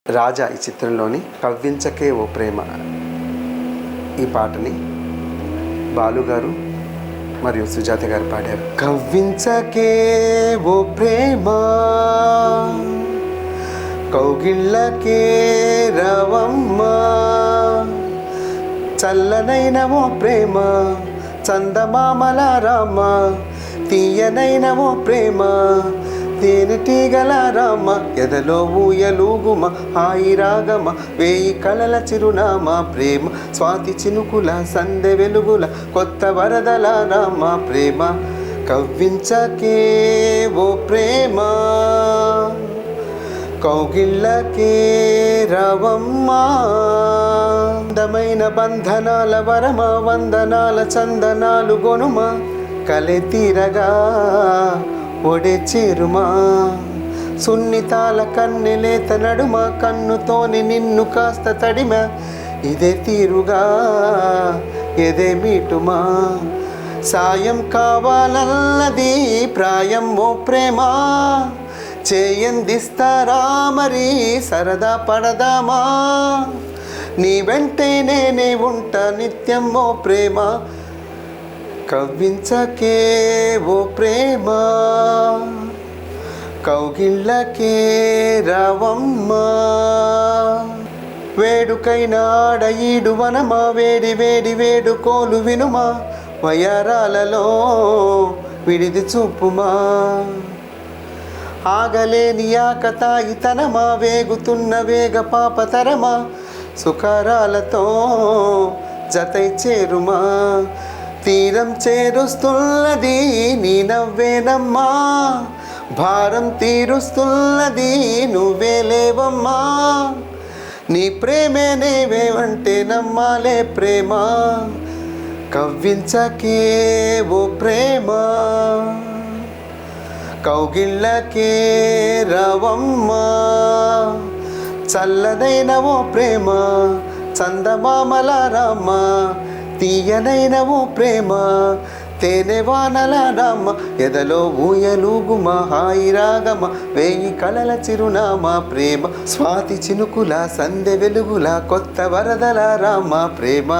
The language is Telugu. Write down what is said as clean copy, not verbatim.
రాజా ఈ చిత్రంలోని కవ్వించకే ఓ ప్రేమ ఈ పాటని బాలుగారు మరియు సుజాత గారు పాడారు. కవ్వించకే ఓ ప్రేమ కౌగిళ్ళకే రవమ్మ, చల్లనైన ఓ ప్రేమ చందమామల రామ, తీయనైన ఓ ప్రేమ తేనెటీగల రామ, ఎదలో ఊయలూగుమ హాయి రాగమ, వేయి కళల చిరునామా ప్రేమ, స్వాతి చినుకుల సందె వెలుగుల కొత్త వరదల రామ ప్రేమ. కవ్వించకే ఓ ప్రేమ కౌగిళ్ళకే రవమ్మ, అందమైన బంధనాల వరమ, వందనాల చందనాలు గొనుమ, కలె తీరగా ఒడే చేరుమా, సున్నితాల కన్నెలేత నడుమ, కన్నుతోని నిన్ను కాస్త తడిమ, ఇదే తీరుగా ఎదే మీటుమా, సాయం కావాలన్నది ప్రాయం ఓ ప్రేమ, చేయందిస్తారా మరి సరదా పడదామా, నీ వెంటే నేనే ఉంటా నిత్యం ఓ ప్రేమ. కవ్వించకే ఓ ప్రేమ కౌగిళ్ళకే రవమ్మ, వేడుకైన ఆడ ఈడు వనమా, వేడి వేడి వేడుకోలు వినుమా, వయారాలలో విడిది చూపుమా, ఆగలేని ఆకతాయితనమా, వేగుతున్న వేగ పాపతరమా, సుఖరాలతో జతై చేరుమా, తీరం చేరుస్తున్నది నీ నవ్వేనమ్మా, భారం తీరుస్తున్నది నువ్వే లేవమ్మా, నీ ప్రేమే నేవేవంటే నమ్మాలే ప్రేమ. కవ్వించకే ఓ ప్రేమ కౌగిళ్ళకే రవమ్మ, చల్లదైన ఓ ప్రేమ చందమామల రామ, తీయనైన ఓ ప్రేమ తేనె వానల రామ, ఎదలో ఊయలూగుమ హాయి రాగమ, వేయి కళల చిరునామా ప్రేమ, స్వాతి చినుకుల సందె వెలుగుల కొత్త వరదల రామ ప్రేమ.